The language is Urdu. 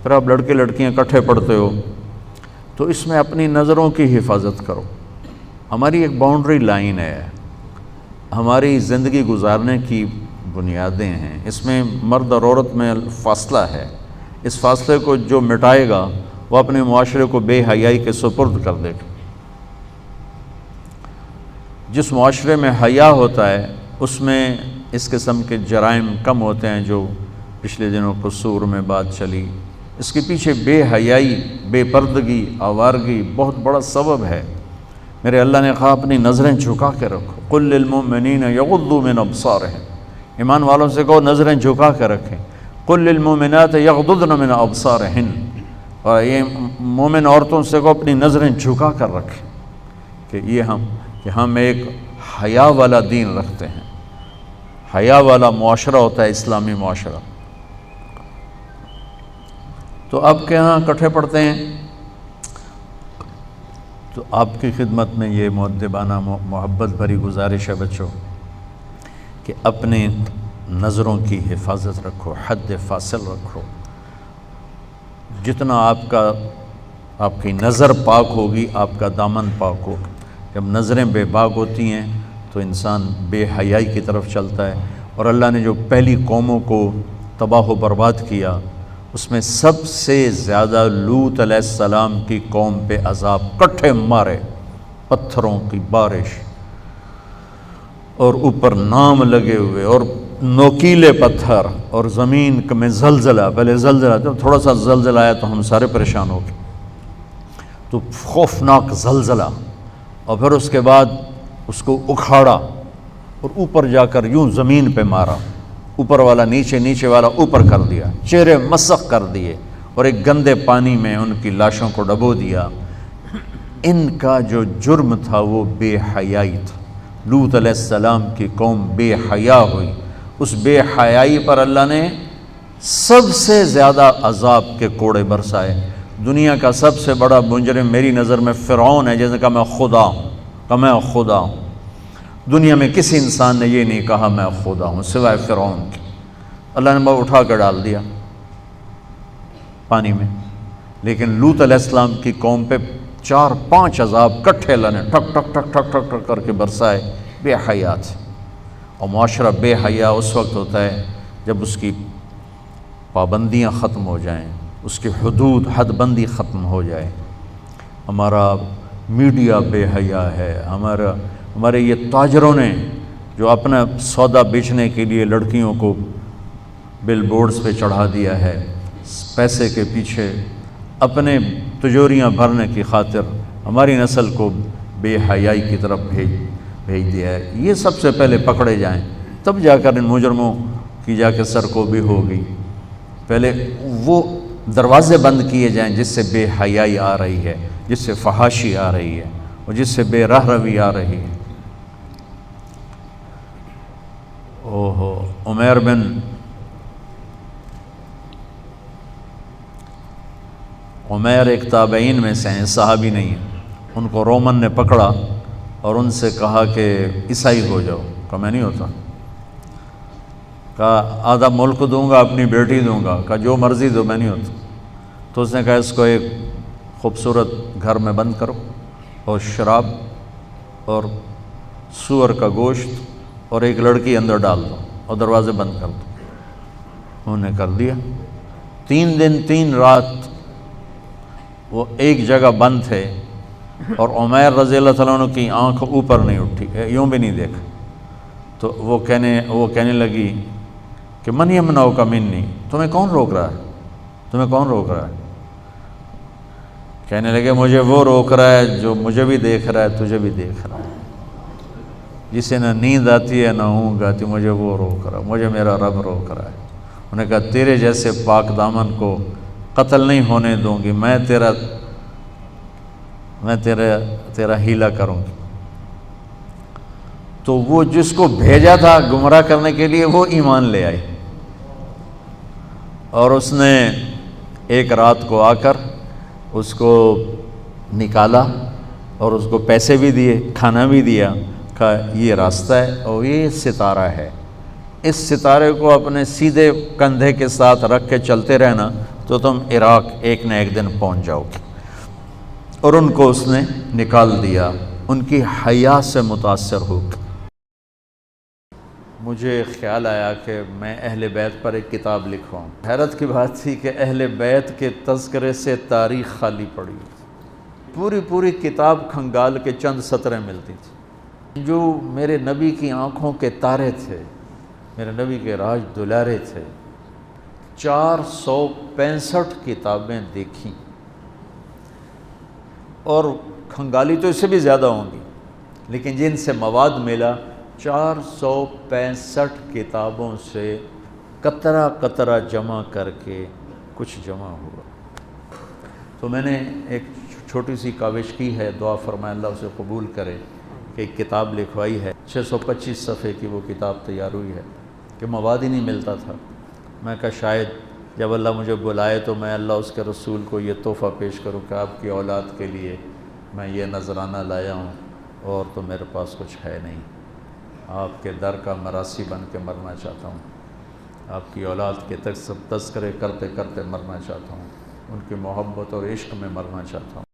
پھر آپ لڑکے لڑکیاں اکٹھے پڑھتے ہو، تو اس میں اپنی نظروں کی حفاظت کرو۔ ہماری ایک باؤنڈری لائن ہے، ہماری زندگی گزارنے کی بنیادیں ہیں، اس میں مرد اور عورت میں فاصلہ ہے۔ اس فاصلے کو جو مٹائے گا وہ اپنے معاشرے کو بے حیائی کے سپرد کر دے گا۔ جس معاشرے میں حیا ہوتا ہے اس میں اس قسم کے جرائم کم ہوتے ہیں، جو پچھلے دنوں قصور میں بات چلی۔ اس کے پیچھے بے حیائی، بے پردگی، آوارگی بہت بڑا سبب ہے۔ میرے اللہ نے کہا اپنی نظریں جھکا کے رکھو، قل للمؤمنین یغضوا من ابصارہم، ایمان والوں سے کہو نظریں جھکا کے رکھیں۔ قل للمؤمنات یغضضن من ابصارہن، اور یہ مومن عورتوں سے کہو اپنی نظریں جھکا کر رکھیں، کہ ہم ایک حیا والا دین رکھتے ہیں، حیا والا معاشرہ ہوتا ہے اسلامی معاشرہ۔ تو آپ کے ہاں اکٹھے پڑھتے ہیں، تو آپ کی خدمت میں یہ مؤدبانہ محبت بھری گزارش ہے بچوں کہ اپنے نظروں کی حفاظت رکھو، حد فاصل رکھو۔ جتنا آپ کی نظر پاک ہوگی آپ کا دامن پاک ہوگا۔ جب نظریں بے باک ہوتی ہیں تو انسان بے حیائی کی طرف چلتا ہے، اور اللہ نے جو پہلی قوموں کو تباہ و برباد کیا اس میں سب سے زیادہ لوط علیہ السلام کی قوم پہ عذاب کٹھے مارے، پتھروں کی بارش، اور اوپر نام لگے ہوئے اور نوکیلے پتھر، اور زمین میں زلزلہ، پہلے زلزلہ، جب تھوڑا سا زلزلہ آیا تو ہم سارے پریشان ہو گئے، تو خوفناک زلزلہ، اور پھر اس کے بعد اس کو اکھاڑا اور اوپر جا کر یوں زمین پہ مارا، اوپر والا نیچے، نیچے والا اوپر کر دیا، چہرے مسخ کر دیے، اور ایک گندے پانی میں ان کی لاشوں کو ڈبو دیا۔ ان کا جو جرم تھا وہ بے حیائی تھا۔ لوط علیہ السلام کی قوم بے حیا ہوئی، اس بے حیائی پر اللہ نے سب سے زیادہ عذاب کے کوڑے برسائے۔ دنیا کا سب سے بڑا مجرم میری نظر میں فرعون ہے، جس نے کہا میں خدا ہوں، میں خدا ہوں۔ دنیا میں کسی انسان نے یہ نہیں کہا میں خدا ہوں سوائے فرعون کے۔ اللہ نے وہ اٹھا کر ڈال دیا پانی میں، لیکن لوط علیہ السلام کی قوم پہ 4-5 عذاب کٹھے اللہ نے ٹھک ٹھک ٹھک ٹھک ٹھک ٹھک کر کے برسائے، بے حیا تھے۔ اور معاشرہ بے حیا اس وقت ہوتا ہے جب اس کی پابندیاں ختم ہو جائیں، اس کی حدود، حد بندی ختم ہو جائے۔ ہمارا میڈیا بے حیا ہے، ہمارے یہ تاجروں نے جو اپنا سودا بیچنے کے لیے لڑکیوں کو بل بورڈز پہ چڑھا دیا ہے، پیسے کے پیچھے اپنے تجوریاں بھرنے کی خاطر ہماری نسل کو بے حیائی کی طرف بھیج دیا ہے۔ یہ سب سے پہلے پکڑے جائیں، تب جا کر ان مجرموں کی جا کے سرکوبی ہوگی۔ پہلے وہ دروازے بند کیے جائیں جس سے بے حیائی آ رہی ہے، جس سے فحاشی آ رہی ہے، اور جس سے بے راہ روی آ رہی ہے۔ عمیر ایک تابعین میں سے ہیں، صحابی نہیں ہیں۔ ان کو رومن نے پکڑا اور ان سے کہا کہ عیسائی ہو جاؤ، کہا میں نہیں ہوتا، کہا آدھا ملک دوں گا، اپنی بیٹی دوں گا، کہا جو مرضی دو، میں نہیں ہوتا۔ تو اس نے کہا اس کو ایک خوبصورت گھر میں بند کرو، اور شراب اور سور کا گوشت اور ایک لڑکی اندر ڈال دو اور دروازے بند کر دو۔ انہوں نے کر دیا۔ 3 دن 3 رات وہ ایک جگہ بند تھے، اور عمیر رضی اللہ تعالیٰ عنہ کی آنکھ اوپر نہیں اٹھی، یوں بھی نہیں دیکھا۔ تو وہ کہنے لگی کہ من یمنعک منی، تمہیں کون روک رہا ہے، تمہیں کون روک رہا ہے؟ کہنے لگے مجھے وہ روک رہا ہے جو مجھے بھی دیکھ رہا ہے، تجھے بھی دیکھ رہا ہے، جسے نہ نیند آتی ہے نہ اونگ آتی، مجھے وہ روک رہا ہے، مجھے میرا رب روک رہا ہے۔ انہوں نے کہا تیرے جیسے پاک دامن کو قتل نہیں ہونے دوں گی، میں تیرا ہیلا کروں گی۔ تو وہ جس کو بھیجا تھا گمراہ کرنے کے لیے وہ ایمان لے آئی، اور اس نے ایک رات کو آ کر اس کو نکالا اور اس کو پیسے بھی دیے، کھانا بھی دیا، کہا یہ راستہ ہے اور یہ ستارہ ہے، اس ستارے کو اپنے سیدھے کندھے کے ساتھ رکھ کے چلتے رہنا، تو تم عراق ایک نہ ایک دن پہنچ جاؤ گے۔ اور ان کو اس نے نکال دیا، ان کی حیا سے متاثر ہو کے مجھے خیال آیا کہ میں اہل بیت پر ایک کتاب لکھواؤں۔ حیرت کی بات تھی کہ اہل بیت کے تذکرے سے تاریخ خالی پڑی، پوری کتاب کھنگال کے چند سطریں ملتی تھیں۔ جو میرے نبی کی آنکھوں کے تارے تھے، میرے نبی کے راج دلارے تھے، 465 کتابیں دیکھیں، اور کھنگالی تو اس سے بھی زیادہ ہوں گی، لیکن جن سے مواد ملا 465 کتابوں سے قطرہ قطرہ جمع کر کے کچھ جمع ہوا۔ تو میں نے ایک چھوٹی سی کاوش کی ہے، دعا فرمائے اللہ اسے قبول کرے، کہ ایک کتاب لکھوائی ہے، 625 صفحے کی وہ کتاب تیار ہوئی ہے، کہ مواد ہی نہیں ملتا تھا۔ میں کہا شاید جب اللہ مجھے بلائے تو میں اللہ اس کے رسول کو یہ تحفہ پیش کروں کہ آپ کی اولاد کے لیے میں یہ نذرانہ لایا ہوں، اور تو میرے پاس کچھ ہے نہیں، آپ کے در کا مراسی بن کے مرنا چاہتا ہوں، آپ کی اولاد کے تذکرے کرتے کرتے مرنا چاہتا ہوں، ان کی محبت اور عشق میں مرنا چاہتا ہوں۔